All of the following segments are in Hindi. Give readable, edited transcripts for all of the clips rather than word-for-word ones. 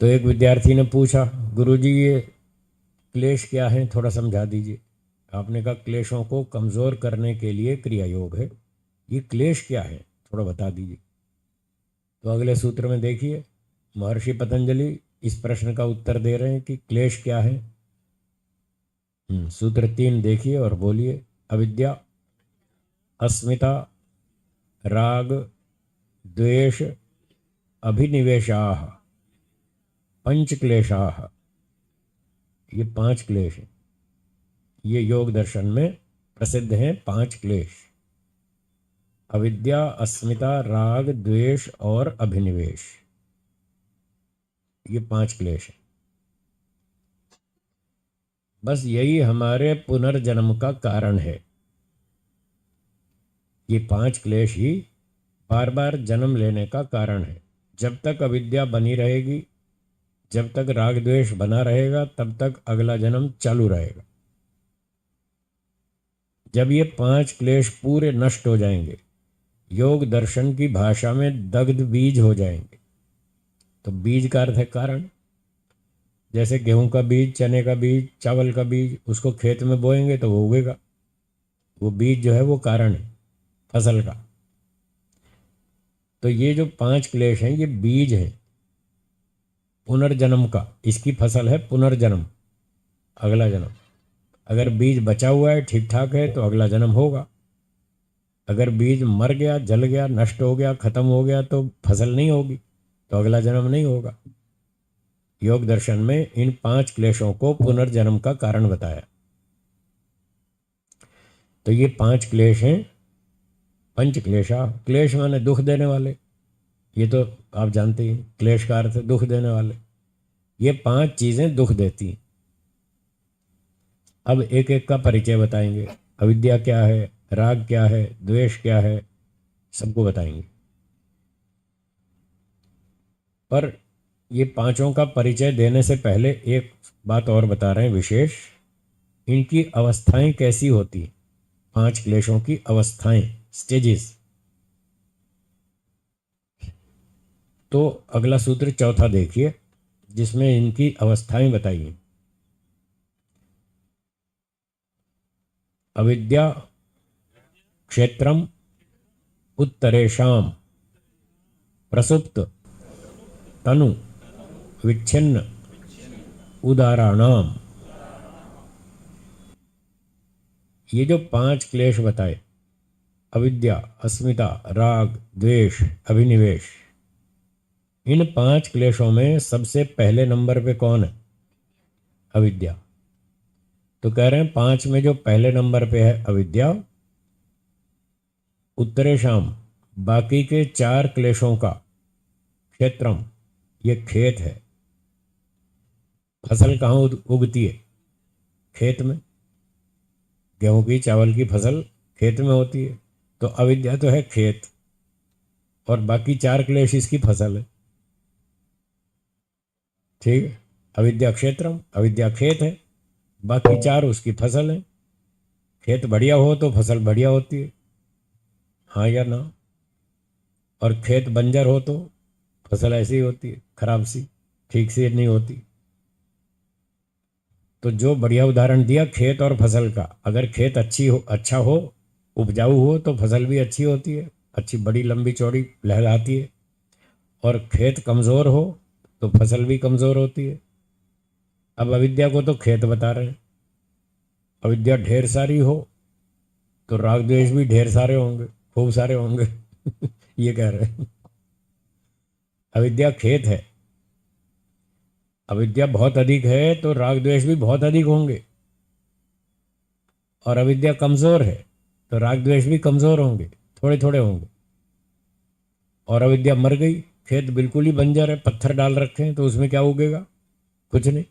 तो एक विद्यार्थी ने पूछा, गुरुजी ये क्लेश क्या है, थोड़ा समझा दीजिए। आपने कहा क्लेशों को कमज़ोर करने के लिए क्रिया योग है, ये क्लेश क्या है, थोड़ा बता दीजिए। तो अगले सूत्र में देखिए, महर्षि पतंजलि इस प्रश्न का उत्तर दे रहे हैं कि क्लेश क्या है। सूत्र 3 देखिए और बोलिए। अविद्या, अस्मिता, राग, द्वेष, अभिनिवेशाः, पंच क्लेशाः। ये 5 क्लेश हैं। ये योग दर्शन में प्रसिद्ध हैं 5 क्लेश। अविद्या, अस्मिता, राग, द्वेष और अभिनिवेश, ये 5 क्लेश हैं। बस यही हमारे पुनर्जन्म का कारण है। ये 5 क्लेश ही बार बार जन्म लेने का कारण है। जब तक अविद्या बनी रहेगी, जब तक राग द्वेष बना रहेगा, तब तक अगला जन्म चालू रहेगा। जब ये 5 क्लेश पूरे नष्ट हो जाएंगे, योग दर्शन की भाषा में दग्ध बीज हो जाएंगे। तो बीज का अर्थ है कारण। जैसे गेहूं का बीज, चने का बीज, चावल का बीज, उसको खेत में बोएंगे तो वो उगेगा। वो बीज जो है वो कारण है फसल का। तो ये जो 5 क्लेश हैं ये बीज हैं पुनर्जन्म का। इसकी फसल है पुनर्जन्म, अगला जन्म। अगर बीज बचा हुआ है, ठीक ठाक है, तो अगला जन्म होगा। अगर बीज मर गया, जल गया, नष्ट हो गया, खत्म हो गया, तो फसल नहीं होगी, तो अगला जन्म नहीं होगा। योग दर्शन में इन 5 क्लेशों को पुनर्जन्म का कारण बताया। तो ये 5 क्लेश हैं पंच क्लेशा। क्लेश माने दुख देने वाले, ये तो आप जानते हैं। क्लेश का अर्थ है दुख देने वाले। ये 5 चीजें दुख देती हैं। अब एक एक का परिचय बताएंगे। अविद्या क्या है, राग क्या है, द्वेष क्या है, सबको बताएंगे। पर ये पांचों का परिचय देने से पहले एक बात और बता रहे हैं विशेष। इनकी अवस्थाएं कैसी होती हैं, 5 क्लेशों की अवस्थाएं, स्टेजेस। तो अगला सूत्र चौथा देखिए, जिसमें इनकी अवस्थाएं बताई हैं। अविद्या क्षेत्रम उत्तरेषाम प्रसुप्त तनु विच्छिन्न उदाराणाम। ये जो 5 क्लेश बताए, अविद्या, अस्मिता, राग, द्वेष, अभिनिवेश, इन 5 क्लेशों में सबसे पहले नंबर पे कौन है? अविद्या। तो कह रहे हैं 5 में जो पहले नंबर पे है अविद्या, उत्तरेषाम, बाकी के 4 क्लेशों का क्षेत्रम, ये खेत है। फसल कहाँ उगती है? खेत में। गेहूं की, चावल की फसल खेत में होती है। तो अविद्या तो है खेत, और बाकी 4 क्लेश इसकी फसल है। ठीक है। अविद्या क्षेत्रम, अविद्या खेत है, बाकी 4 उसकी फसल है। खेत बढ़िया हो तो फसल बढ़िया होती है, हाँ या ना? और खेत बंजर हो तो फसल ऐसी ही होती है, खराब सी, ठीक से नहीं होती। तो जो बढ़िया उदाहरण दिया खेत और फसल का, अगर खेत अच्छा हो, उपजाऊ हो, तो फसल भी अच्छी होती है, अच्छी बड़ी लंबी चौड़ी लहराती है। और खेत कमज़ोर हो तो फसल भी कमज़ोर होती है। अब अविद्या को तो खेत बता रहे हैं। अविद्या ढेर सारी हो तो राग द्वेष भी ढेर सारे होंगे, खूब सारे होंगे। ये कह रहे हैं। अविद्या खेत है, अविद्या बहुत अधिक है तो राग द्वेष भी बहुत अधिक होंगे। और अविद्या कमज़ोर है तो राग द्वेष भी कमज़ोर होंगे, थोड़े थोड़े होंगे। और अविद्या मर गई, खेत बिल्कुल ही बंजर है, पत्थर डाल रखे हैं, तो उसमें क्या उगेगा? कुछ नहीं।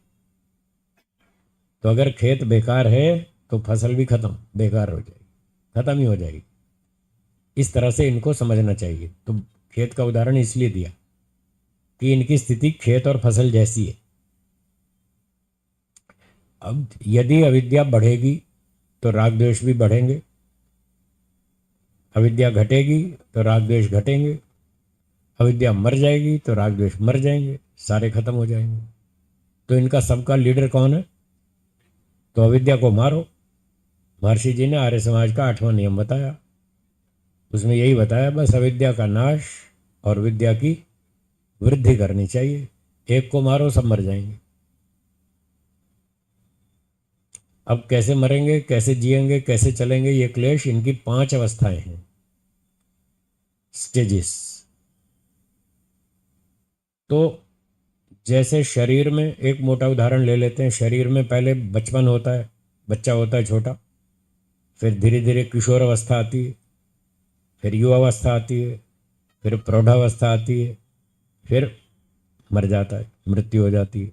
तो अगर खेत बेकार है तो फसल भी खत्म, बेकार हो जाएगी, खत्म ही हो जाएगी। इस तरह से इनको समझना चाहिए। तो खेत का उदाहरण इसलिए दिया कि इनकी स्थिति खेत और फसल जैसी है। अब यदि अविद्या बढ़ेगी तो राग द्वेष भी बढ़ेंगे, अविद्या घटेगी तो राग द्वेष घटेंगे, अविद्या मर जाएगी तो राग द्वेष मर जाएंगे। सारे खत्म हो जाएंगे। तो इनका सबका लीडर कौन है? तो अविद्या को मारो। महर्षि जी ने आर्य समाज का 8वां नियम बताया, उसमें यही बताया बस अविद्या का नाश और विद्या की वृद्धि करनी चाहिए। एक को मारो सब मर जाएंगे। अब कैसे मरेंगे, कैसे जिएंगे, कैसे चलेंगे, ये क्लेश, इनकी 5 अवस्थाएं हैं, स्टेजेस। तो जैसे शरीर में एक मोटा उदाहरण ले लेते हैं। शरीर में पहले बचपन होता है, बच्चा होता है छोटा, फिर धीरे धीरे किशोर अवस्था आती है, फिर युवावस्था आती है, फिर प्रौढ़ावस्था आती है, फिर मर जाता है, मृत्यु हो जाती है।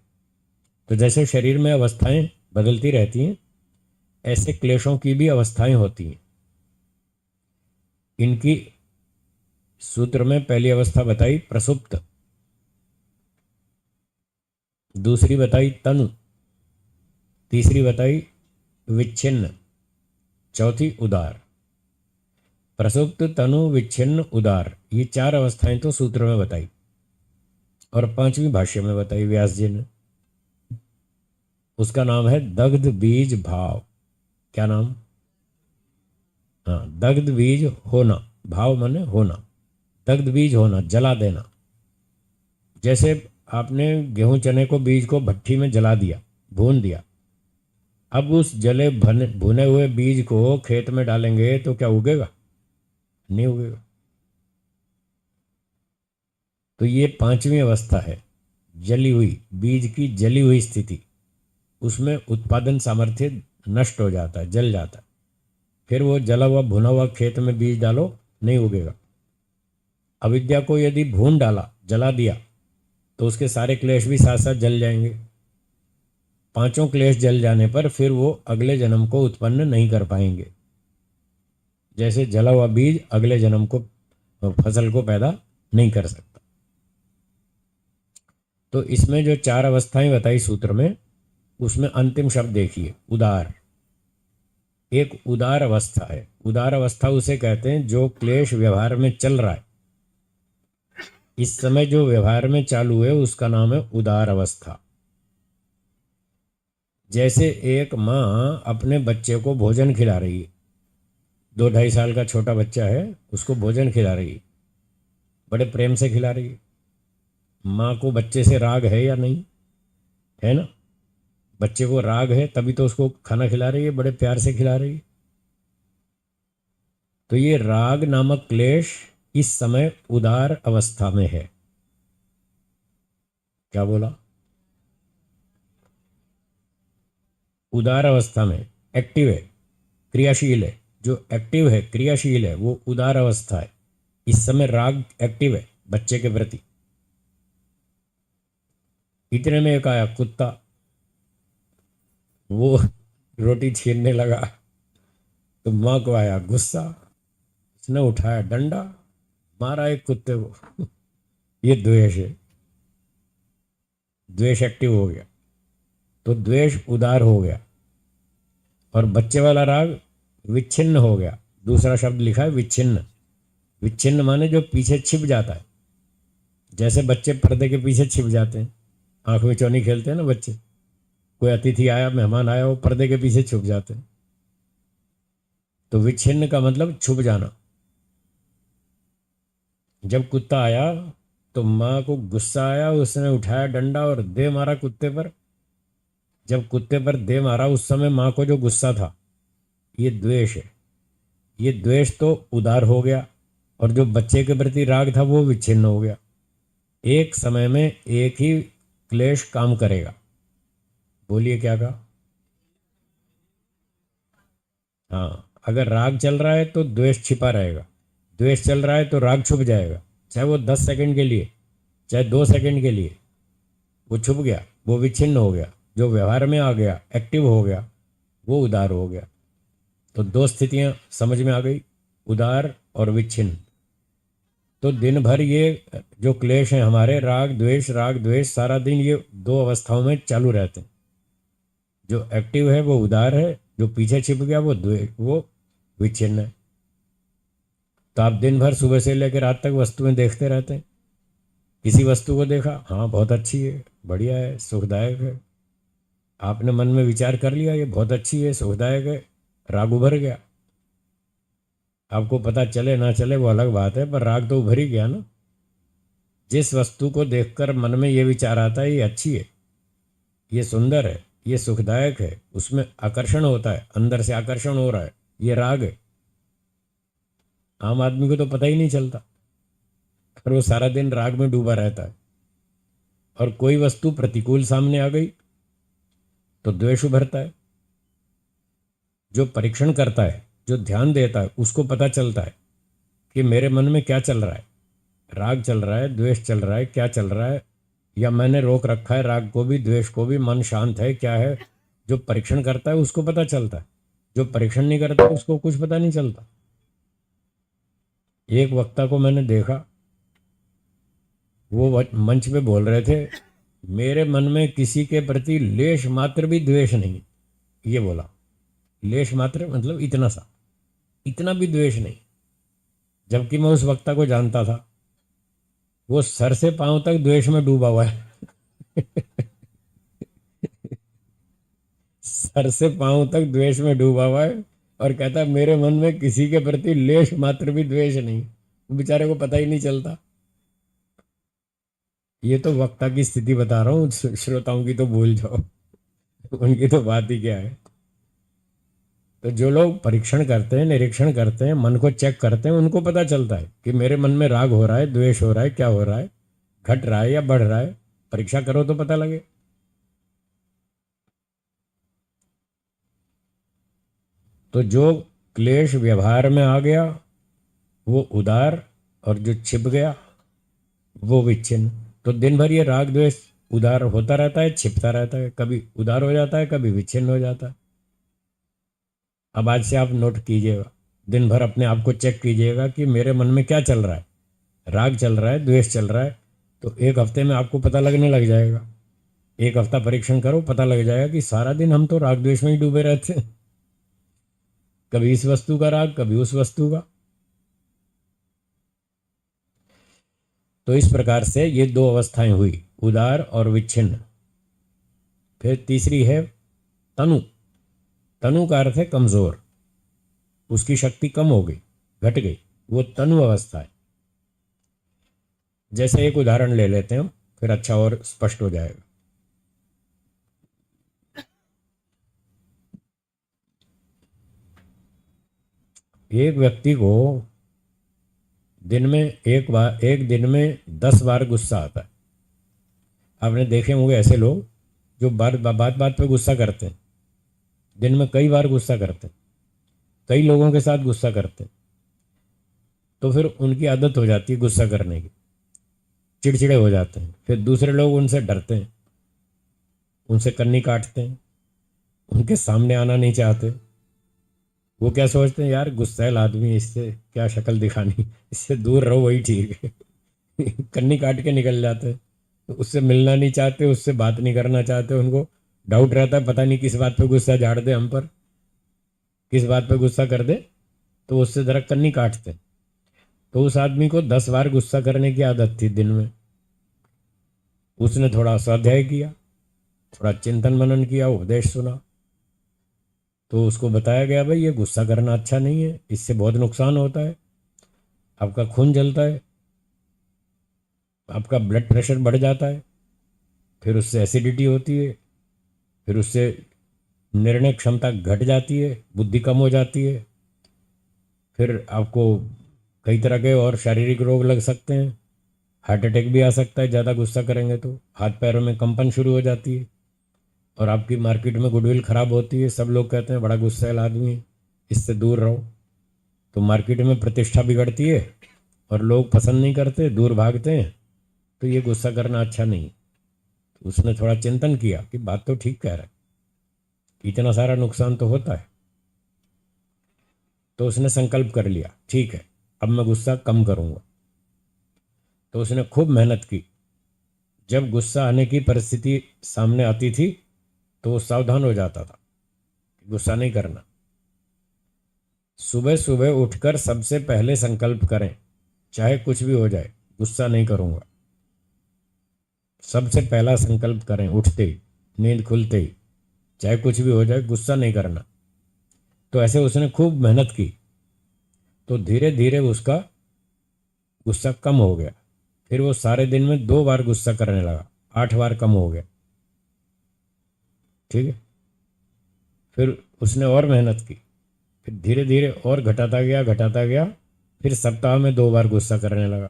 तो जैसे शरीर में अवस्थाएं बदलती रहती हैं, ऐसे क्लेशों की भी अवस्थाएं होती हैं। इनकी सूत्र में पहली अवस्था बताई प्रसुप्त, दूसरी बताई तनु, तीसरी बताई विच्छिन्न, चौथी उदार। प्रसुप्त, तनु, विच्छिन्न, उदार, ये 4 अवस्थाएं तो सूत्र में बताई, और 5वीं भाष्य में बताई व्यास जी ने। उसका नाम है दग्ध बीज भाव। क्या नाम? हाँ, दग्ध बीज होना, भाव माने होना, दग्ध बीज होना, जला देना। जैसे आपने गेहूं चने को बीज को भट्ठी में जला दिया, भून दिया, अब उस जले भुने हुए बीज को खेत में डालेंगे तो क्या उगेगा? नहीं उगेगा। तो ये 5वीं अवस्था है, जली हुई, बीज की जली हुई स्थिति। उसमें उत्पादन सामर्थ्य नष्ट हो जाता है, जल जाता है। फिर वो जला हुआ भुना हुआ खेत में बीज डालो, नहीं उगेगा। अविद्या को यदि भून डाला, जला दिया, तो उसके सारे क्लेश भी साथ साथ जल जाएंगे। 5 क्लेश जल जाने पर फिर वो अगले जन्म को उत्पन्न नहीं कर पाएंगे। जैसे जला हुआ बीज अगले जन्म को, फसल को पैदा नहीं कर सकता। तो इसमें जो 4 अवस्थाएं बताई सूत्र में, उसमें अंतिम शब्द देखिए, उदार। एक उदार अवस्था है। उदार अवस्था उसे कहते हैं जो क्लेश व्यवहार में चल रहा है, इस समय जो व्यवहार में चालू है, उसका नाम है उदार अवस्था। जैसे एक माँ अपने बच्चे को भोजन खिला रही है, 2-2.5 साल का छोटा बच्चा है, उसको भोजन खिला रही है, बड़े प्रेम से खिला रही है। माँ को बच्चे से राग है या नहीं? है ना? बच्चे को राग है तभी तो उसको खाना खिला रही है, बड़े प्यार से खिला रही है। तो ये राग नामक क्लेश इस समय उदार अवस्था में है। क्या बोला? उदार अवस्था में, एक्टिव है, क्रियाशील है। जो एक्टिव है, क्रियाशील है, वो उदार अवस्था है। इस समय राग एक्टिव है बच्चे के प्रति। इतने में एक आया कुत्ता, वो रोटी छीनने लगा, तो माँ को आया गुस्सा, उसने उठाया डंडा, मारा एक कुत्ते को। ये द्वेष है, द्वेष एक्टिव हो गया। तो द्वेष उदार हो गया। और बच्चे वाला राग विच्छिन्न हो गया। दूसरा शब्द लिखा है विच्छिन्न। विच्छिन्न माने जो पीछे छिप जाता है। जैसे बच्चे पर्दे के पीछे छिप जाते हैं, आंख में चौनी खेलते हैं ना बच्चे, कोई अतिथि आया, मेहमान आया, वो पर्दे के पीछे छुप जाते हैं। तो विच्छिन्न का मतलब छुप जाना। जब कुत्ता आया तो माँ को गुस्सा आया, उसने उठाया डंडा और दे मारा कुत्ते पर। जब कुत्ते पर दे मारा, उस समय माँ को जो गुस्सा था, ये द्वेष है। ये द्वेष तो उदार हो गया, और जो बच्चे के प्रति राग था वो विच्छिन्न हो गया। एक समय में एक ही क्लेश काम करेगा। बोलिए क्या कहा? हाँ, अगर राग चल रहा है तो द्वेष छिपा रहेगा, द्वेष चल रहा है तो राग छुप जाएगा। चाहे वो 10 सेकंड के लिए, चाहे 2 सेकंड के लिए, वो छुप गया, वो विच्छिन्न हो गया। जो व्यवहार में आ गया, एक्टिव हो गया, वो उदार हो गया। तो 2 स्थितियां समझ में आ गई, उदार और विच्छिन्न। तो दिन भर ये जो क्लेश हैं हमारे, राग द्वेष, सारा दिन ये 2 अवस्थाओं में चालू रहते हैं। जो एक्टिव है वो उदार है, जो पीछे छिप गया वो विच्छिन्न है। तो आप दिन भर सुबह से लेकर रात तक वस्तुएं देखते रहते हैं, किसी वस्तु को देखा, हाँ बहुत अच्छी है, बढ़िया है, सुखदायक है, आपने मन में विचार कर लिया ये बहुत अच्छी है, सुखदायक है, राग उभर गया। आपको पता चले ना चले वो अलग बात है, पर राग तो उभर ही गया ना। जिस वस्तु को देखकर मन में ये विचार आता है ये अच्छी है, ये सुंदर है, ये सुखदायक है, उसमें आकर्षण होता है, अंदर से आकर्षण हो रहा है, ये राग है। आम आदमी को तो पता ही नहीं चलता, पर वो सारा दिन राग में डूबा रहता है। और कोई वस्तु प्रतिकूल सामने आ गई तो द्वेष उभरता है। जो परीक्षण करता है, जो ध्यान देता है, उसको पता चलता है कि मेरे मन में क्या चल रहा है, राग चल रहा है, द्वेष चल रहा है, क्या चल रहा है, या मैंने रोक रखा है राग को भी द्वेष को भी, मन शांत है क्या है। जो परीक्षण करता है उसको पता चलता है, जो परीक्षण नहीं करता उसको कुछ पता नहीं चलता। एक वक्ता को मैंने देखा, वो मंच पे बोल रहे थे, मेरे मन में किसी के प्रति लेश मात्र भी द्वेष नहीं, ये बोला। लेश मात्र मतलब इतना सा, इतना भी द्वेष नहीं। जबकि मैं उस वक्ता को जानता था, वो सर से पांव तक द्वेष में डूबा हुआ है। सर से पांव तक द्वेष में डूबा हुआ है और कहता मेरे मन में किसी के प्रति लेश मात्र भी द्वेष नहीं। बेचारे को पता ही नहीं चलता। ये तो वक्ता की स्थिति बता रहा हूँ, श्रोताओं की तो भूल जाओ, उनकी तो बात ही क्या है। तो जो लोग परीक्षण करते हैं, निरीक्षण करते हैं, मन को चेक करते हैं, उनको पता चलता है कि मेरे मन में राग हो रहा है, द्वेष हो रहा है, क्या हो रहा है, घट रहा है या बढ़ रहा है। परीक्षा करो तो पता लगे। तो जो क्लेश व्यवहार में आ गया वो उदार, और जो छिप गया वो विच्छिन्न। तो दिन भर ये राग द्वेष उदार होता रहता है, छिपता रहता है, कभी उदार हो जाता है, कभी विच्छिन्न हो जाता है। अब आज से आप नोट कीजिएगा, दिन भर अपने आप को चेक कीजिएगा कि मेरे मन में क्या चल रहा है, राग चल रहा है, द्वेष चल रहा है। तो एक हफ्ते में आपको पता लगने लग जाएगा। एक हफ्ता परीक्षण करो, पता लग जाएगा कि सारा दिन हम तो राग द्वेष में ही डूबे रहते हैं। कभी इस वस्तु का राग, कभी उस वस्तु का। तो इस प्रकार से ये दो अवस्थाएं हुई, उदार और विच्छिन्न। फिर तीसरी है तनु। तनु का अर्थ है कमजोर, उसकी शक्ति कम हो गई, घट गई, वो तनु अवस्था है। जैसे एक उदाहरण ले लेते हैं, फिर अच्छा और स्पष्ट हो जाएगा। एक व्यक्ति को दिन में एक दिन में 10 बार गुस्सा आता है। आपने देखे होंगे ऐसे लोग जो बात बात पे गुस्सा करते हैं, दिन में कई बार गुस्सा करते हैं, कई लोगों के साथ गुस्सा करते हैं। तो फिर उनकी आदत हो जाती है गुस्सा करने की, चिड़चिड़े हो जाते हैं। फिर दूसरे लोग उनसे डरते हैं, उनसे कन्नी काटते हैं, उनके सामने आना नहीं चाहते। वो क्या सोचते हैं, यार गुस्सैल आदमी है, इससे क्या शक्ल दिखानी, इससे दूर रहो वही ठीक है। कन्नी काट के निकल जाते हैं। तो उससे मिलना नहीं चाहते, उससे बात नहीं करना चाहते। उनको डाउट रहता है पता नहीं किस बात पे गुस्सा झाड़ दे हम पर, किस बात पे गुस्सा कर दे, तो उससे जरा कन्नी काटते हैं। तो उस आदमी को 10 बार गुस्सा करने की आदत थी दिन में। उसने थोड़ा स्वाध्याय किया, थोड़ा चिंतन मनन किया, उपदेश सुना, तो उसको बताया गया भाई ये गुस्सा करना अच्छा नहीं है, इससे बहुत नुकसान होता है, आपका खून जलता है, आपका ब्लड प्रेशर बढ़ जाता है, फिर उससे एसिडिटी होती है, फिर उससे निर्णय क्षमता घट जाती है, बुद्धि कम हो जाती है, फिर आपको कई तरह के और शारीरिक रोग लग सकते हैं, हार्ट अटैक भी आ सकता है ज़्यादा गुस्सा करेंगे तो, हाथ पैरों में कंपन शुरू हो जाती है, और आपकी मार्केट में गुडविल खराब होती है। सब लोग कहते हैं बड़ा गुस्सैल आदमी है, इससे दूर रहो। तो मार्केट में प्रतिष्ठा बिगड़ती है और लोग पसंद नहीं करते, दूर भागते हैं। तो ये गुस्सा करना अच्छा नहीं। तो उसने थोड़ा चिंतन किया कि बात तो ठीक कह रहा है, इतना सारा नुकसान तो होता है। तो उसने संकल्प कर लिया, ठीक है अब मैं गुस्सा कम करूँगा। तो उसने खूब मेहनत की। जब गुस्सा आने की परिस्थिति सामने आती थी तो वो सावधान हो जाता था, गुस्सा नहीं करना। सुबह सुबह उठकर सबसे पहले संकल्प करें, चाहे कुछ भी हो जाए गुस्सा नहीं करूँगा। सबसे पहला संकल्प करें उठते ही, नींद खुलते ही, चाहे कुछ भी हो जाए गुस्सा नहीं करना। तो ऐसे उसने खूब मेहनत की, तो धीरे धीरे उसका गुस्सा कम हो गया। फिर वो सारे दिन में 2 बार गुस्सा करने लगा, 8 बार कम हो गया। ठीक है। फिर उसने और मेहनत की, फिर धीरे धीरे और घटाता गया। फिर सप्ताह में 2 बार गुस्सा करने लगा।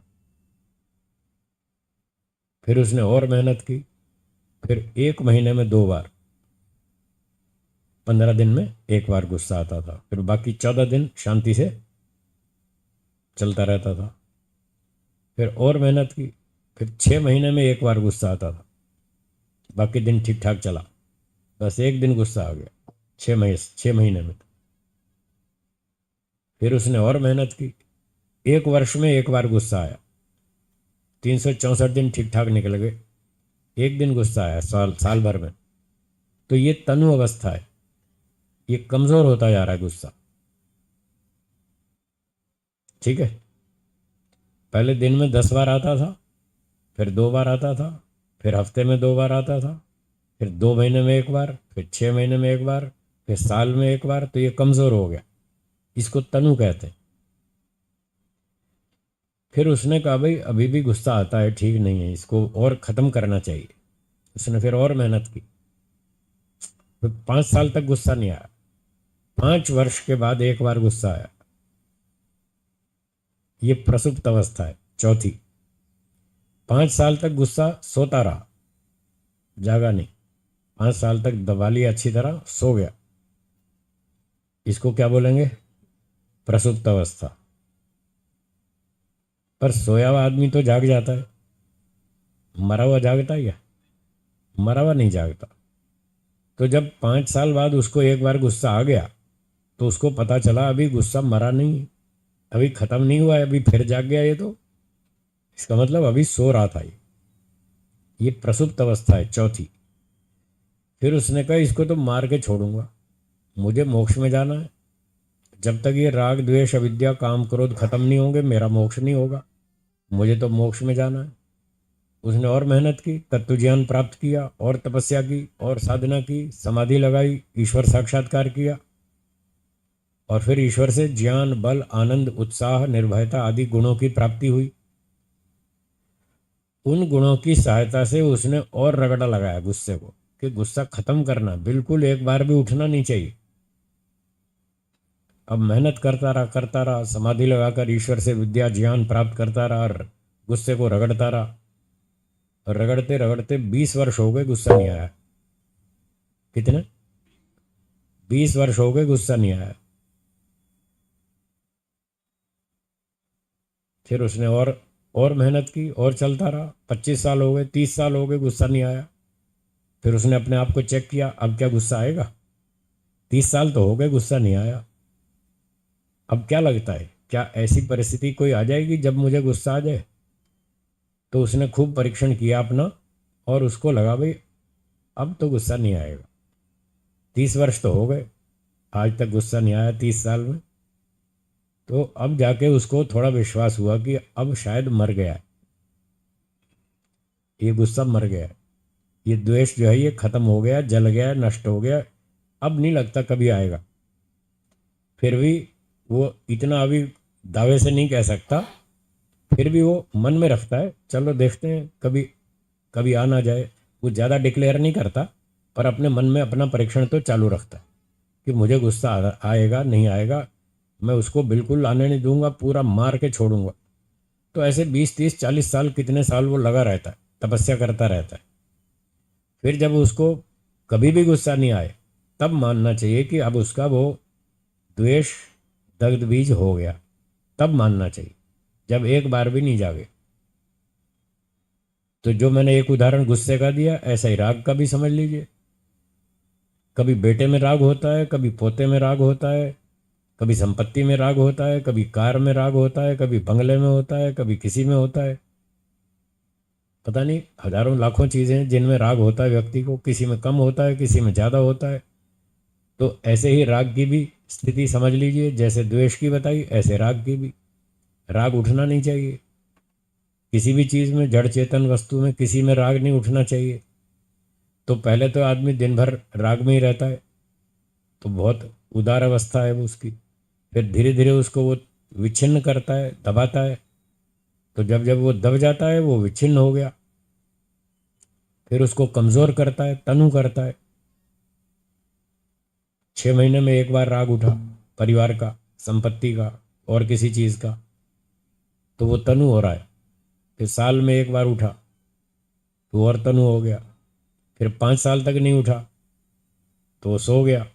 फिर उसने और मेहनत की, फिर 1 महीने में 2 बार, 15 दिन में 1 बार गुस्सा आता था। फिर बाकी 14 दिन शांति से चलता रहता था। फिर और मेहनत की, फिर 6 महीने में 1 बार गुस्सा आता था, बाकी दिन ठीक ठाक चला। बस एक दिन गुस्सा आ गया 6 महीने में। फिर उसने और मेहनत की, 1 वर्ष में 1 बार गुस्सा आया, 364 दिन ठीक ठाक निकल गए। एक दिन गुस्सा आया साल भर में। तो ये तनु अवस्था है, ये कमजोर होता जा रहा है गुस्सा। ठीक है। पहले दिन में 10 बार आता था, फिर 2 बार आता था, फिर हफ्ते में 2 बार आता था, फिर 2 महीने में 1 बार, फिर 6 महीने में 1 बार, फिर साल में 1 बार। तो ये कमजोर हो गया, इसको तनु कहते हैं। फिर उसने कहा भाई अभी भी गुस्सा आता है, ठीक नहीं है, इसको और ख़त्म करना चाहिए। उसने फिर और मेहनत की, फिर 5 साल तक गुस्सा नहीं आया। 5 वर्ष के बाद 1 बार गुस्सा आया। ये प्रसुप्त अवस्था है, चौथी। 5 साल तक गुस्सा सोता रहा, जागा नहीं। 5 साल तक दबा लिया, अच्छी तरह सो गया। इसको क्या बोलेंगे? प्रसुप्त अवस्था। पर सोया हुआ आदमी तो जाग जाता है, मरा हुआ जागता है क्या? मरा हुआ नहीं जागता। तो जब 5 साल बाद उसको 1 बार गुस्सा आ गया, तो उसको पता चला अभी गुस्सा मरा नहीं, अभी खत्म नहीं हुआ है, अभी फिर जाग गया ये तो। इसका मतलब अभी सो रहा था ये प्रसुप्त अवस्था है, चौथी। फिर उसने कहा इसको तो मार के छोड़ूंगा, मुझे मोक्ष में जाना है। जब तक ये राग द्वेष अविद्या काम क्रोध खत्म नहीं होंगे मेरा मोक्ष नहीं होगा, मुझे तो मोक्ष में जाना है। उसने और मेहनत की, तत्व ज्ञान प्राप्त किया, और तपस्या की, और साधना की, समाधि लगाई, ईश्वर साक्षात्कार किया, और फिर ईश्वर से ज्ञान, बल, आनंद, उत्साह, निर्भयता आदि गुणों की प्राप्ति हुई। उन गुणों की सहायता से उसने और रगड़ा लगाया गुस्से को, कि गुस्सा खत्म करना, बिल्कुल 1 बार भी उठना नहीं चाहिए। अब मेहनत करता रहा, समाधि लगाकर ईश्वर से विद्या ज्ञान प्राप्त करता रहा, और गुस्से को रगड़ता रहा। और रगड़ते रगड़ते 20 वर्ष हो गए, गुस्सा नहीं आया। कितने? 20 वर्ष हो गए, गुस्सा नहीं आया। फिर उसने और मेहनत की, और चलता रहा। 25 साल हो गए, 30 साल हो गए, गुस्सा नहीं आया। फिर उसने अपने आप को चेक किया, अब क्या गुस्सा आएगा? 30 साल तो हो गए, गुस्सा नहीं आया। अब क्या लगता है, क्या ऐसी परिस्थिति कोई आ जाएगी जब मुझे गुस्सा आ जाए? तो उसने खूब परीक्षण किया अपना, और उसको लगा भाई अब तो गुस्सा नहीं आएगा। 30 वर्ष तो हो गए, आज तक गुस्सा नहीं आया 30 साल में। तो अब जाके उसको थोड़ा विश्वास हुआ कि अब शायद मर गया है, ये गुस्सा मर गया है, ये द्वेष जो है ये खत्म हो गया, जल गया, नष्ट हो गया, अब नहीं लगता कभी आएगा। फिर भी वो इतना अभी दावे से नहीं कह सकता, फिर भी वो मन में रखता है, चलो देखते हैं कभी कभी आ ना जाए। वो ज़्यादा डिक्लेयर नहीं करता, पर अपने मन में अपना परीक्षण तो चालू रखता है कि मुझे गुस्सा आएगा नहीं आएगा, मैं उसको बिल्कुल आने नहीं दूंगा, पूरा मार के छोड़ूंगा। तो ऐसे 20 30 40 साल, कितने साल वो लगा रहता है, तपस्या करता रहता है। फिर जब उसको कभी भी गुस्सा नहीं आए, तब मानना चाहिए कि अब उसका वो द्वेष दग्ध बीज हो गया, तब मानना चाहिए, जब 1 बार भी नहीं जागे। तो जो मैंने एक उदाहरण गुस्से का दिया, ऐसा ही राग का भी समझ लीजिए। कभी बेटे में राग होता है, कभी पोते में राग होता है, कभी संपत्ति में राग होता है, कभी कार में राग होता है, कभी बंगले में होता है, कभी किसी में होता है। पता नहीं, हजारों लाखों चीज़ें हैं जिनमें राग होता है व्यक्ति को, किसी में कम होता है, किसी में ज़्यादा होता है। तो ऐसे ही राग की भी स्थिति समझ लीजिए, जैसे द्वेष की बताई ऐसे राग की भी। राग उठना नहीं चाहिए। किसी भी चीज़ में, जड़ चेतन वस्तु में, किसी में राग नहीं उठना चाहिए। तो पहले तो आदमी दिन भर राग में ही रहता है, तो बहुत उदार अवस्था है वो उसकी। फिर धीरे धीरे उसको वो विच्छिन्न करता है, दबाता है। तो जब जब वो दब जाता है वो विच्छिन्न हो गया, फिर उसको कमज़ोर करता है, तनु करता है। 6 महीने में एक बार राग उठा परिवार का, संपत्ति का और किसी चीज़ का, तो वो तनु हो रहा है। फिर साल में एक बार उठा तो और तनु हो गया। फिर 5 साल तक नहीं उठा तो वो सो गया।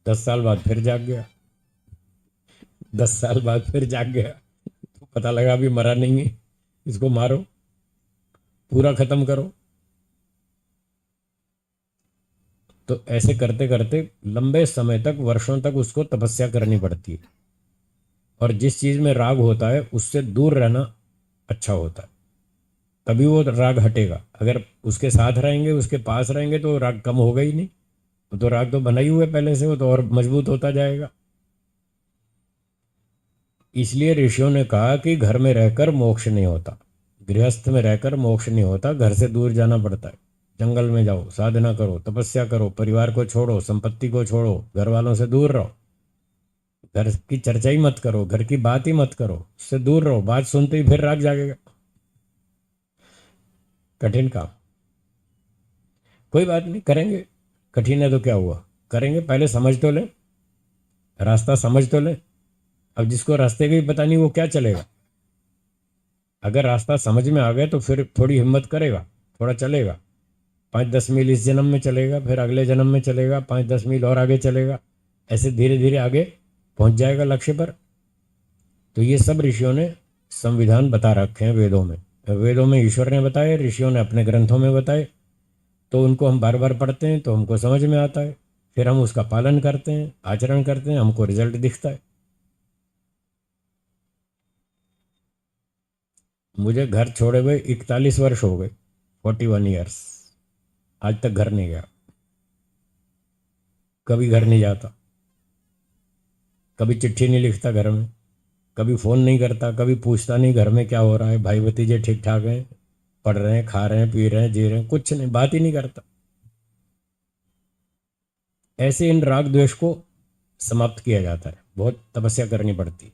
10 साल बाद फिर जाग गया। 10 साल बाद फिर जाग गया तो पता लगा अभी मरा नहीं है, इसको मारो, पूरा खत्म करो। तो ऐसे करते करते लंबे समय तक, वर्षों तक उसको तपस्या करनी पड़ती है। और जिस चीज़ में राग होता है उससे दूर रहना अच्छा होता है, तभी वो राग हटेगा। अगर उसके साथ रहेंगे, उसके पास रहेंगे, तो राग कम होगा ही नहीं। वो तो राग तो बना ही हुआ है पहले से, वो तो और मजबूत होता जाएगा। इसलिए ऋषियों ने कहा कि घर में रहकर मोक्ष नहीं होता, गृहस्थ में रहकर मोक्ष नहीं होता, घर से दूर जाना पड़ता है। जंगल में जाओ, साधना करो, तपस्या करो, परिवार को छोड़ो, संपत्ति को छोड़ो, घर वालों से दूर रहो, घर की चर्चा ही मत करो, घर की बात ही मत करो, उससे दूर रहो। बात सुनते ही फिर राग जागेगा। कठिन काम, कोई बात नहीं, करेंगे। कठिन है तो क्या हुआ, करेंगे। पहले समझ तो ले, रास्ता समझ तो ले। अब जिसको रास्ते की पता नहीं वो क्या चलेगा। अगर रास्ता समझ में आ गया तो फिर थोड़ी हिम्मत करेगा, थोड़ा चलेगा। 5-10 मील इस जन्म में चलेगा, फिर अगले जन्म में चलेगा, 5-10 मील और आगे चलेगा। ऐसे धीरे धीरे आगे पहुंच जाएगा लक्ष्य पर। तो ये सब ऋषियों ने संविधान बता रखे हैं वेदों में। वेदों में ईश्वर ने बताए, ऋषियों ने अपने ग्रंथों में बताए। तो उनको हम बार बार पढ़ते हैं तो हमको समझ में आता है, फिर हम उसका पालन करते हैं, आचरण करते हैं, हमको रिजल्ट दिखता है। मुझे घर छोड़े हुए 41 वर्ष हो गए, 41 ईयर्स। आज तक घर नहीं गया, कभी घर नहीं जाता, कभी चिट्ठी नहीं लिखता घर में, कभी फ़ोन नहीं करता, कभी पूछता नहीं घर में क्या हो रहा है, भाई भतीजे ठीक ठाक हैं, पढ़ रहे हैं, खा रहे हैं, पी रहे हैं, जी रहे हैं, कुछ नहीं, बात ही नहीं करता। ऐसे इन राग द्वेष को समाप्त किया जाता है, बहुत तपस्या करनी पड़ती।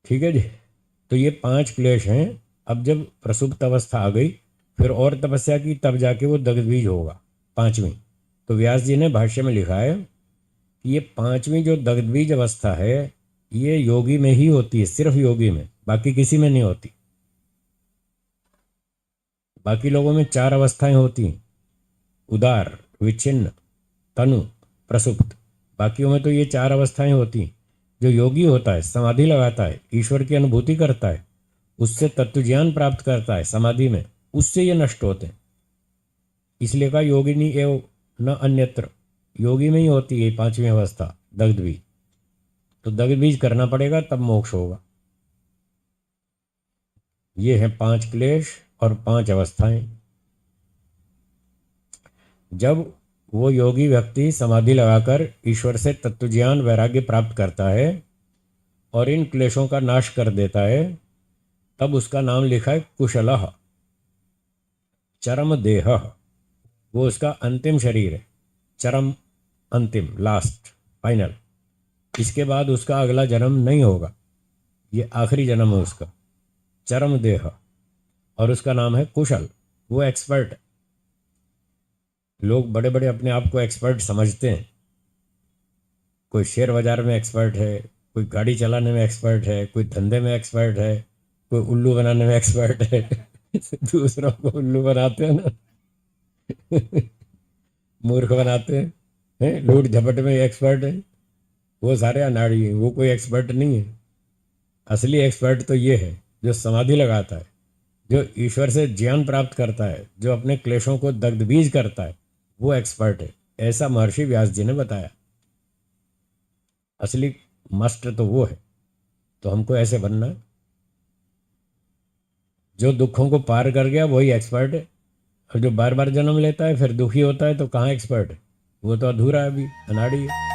ठीक है जी। तो ये 5 क्लेश हैं। अब जब प्रसुप्त अवस्था आ गई, फिर और तपस्या की, तब जाके वो दग्धबीज होगा, 5वीं। तो व्यास जी ने भाष्य में लिखा है कि ये 5वीं जो दग्धबीज अवस्था है, ये योगी में ही होती है, सिर्फ योगी में, बाकी किसी में नहीं होती। बाकी लोगों में 4 अवस्थाएं होती हैं, उदार, विच्छिन्न, तनु, प्रसुप्त। बाकियों में तो ये 4 अवस्थाएं होती हैं। जो योगी होता है, समाधि लगाता है, ईश्वर की अनुभूति करता है, उससे तत्व ज्ञान प्राप्त करता है समाधि में, उससे ये नष्ट होते हैं। इसलिए कहा योगिनी एव न अन्यत्र, योगी में ही होती है 5वीं अवस्था, दग्धबीज। तो दग्धबीज करना पड़ेगा, तब मोक्ष होगा। ये हैं 5 क्लेश और 5 अवस्थाएं। जब वो योगी व्यक्ति समाधि लगाकर ईश्वर से तत्वज्ञान वैराग्य प्राप्त करता है और इन क्लेशों का नाश कर देता है, तब उसका नाम लिखा है कुशलः, चरम देह। वो उसका अंतिम शरीर है, चरम, अंतिम, लास्ट, फाइनल। इसके बाद उसका अगला जन्म नहीं होगा, ये आखिरी जन्म है उसका, चरम देह। और उसका नाम है कुशल, वो एक्सपर्ट है। लोग बड़े बड़े अपने आप को एक्सपर्ट समझते हैं। कोई शेयर बाजार में एक्सपर्ट है, कोई गाड़ी चलाने में एक्सपर्ट है, कोई धंधे में एक्सपर्ट है, कोई उल्लू बनाने में एक्सपर्ट है। दूसरों को उल्लू बनाते हैं ना। मूर्ख बनाते हैं, लूट झपट में एक्सपर्ट है। वो सारे अनाड़ी हैं, वो कोई एक्सपर्ट नहीं है। असली एक्सपर्ट तो ये है जो समाधि लगाता है, जो ईश्वर से ज्ञान प्राप्त करता है, जो अपने क्लेशों को दग्धबीज करता है, वो एक्सपर्ट है। ऐसा महर्षि व्यास जी ने बताया। असली मास्टर तो वो है। तो हमको ऐसे बनना है। जो दुखों को पार कर गया वही एक्सपर्ट है, और जो बार बार जन्म लेता है फिर दुखी होता है तो कहाँ एक्सपर्ट है, वो तो अधूरा है, अभी अनाड़ी है।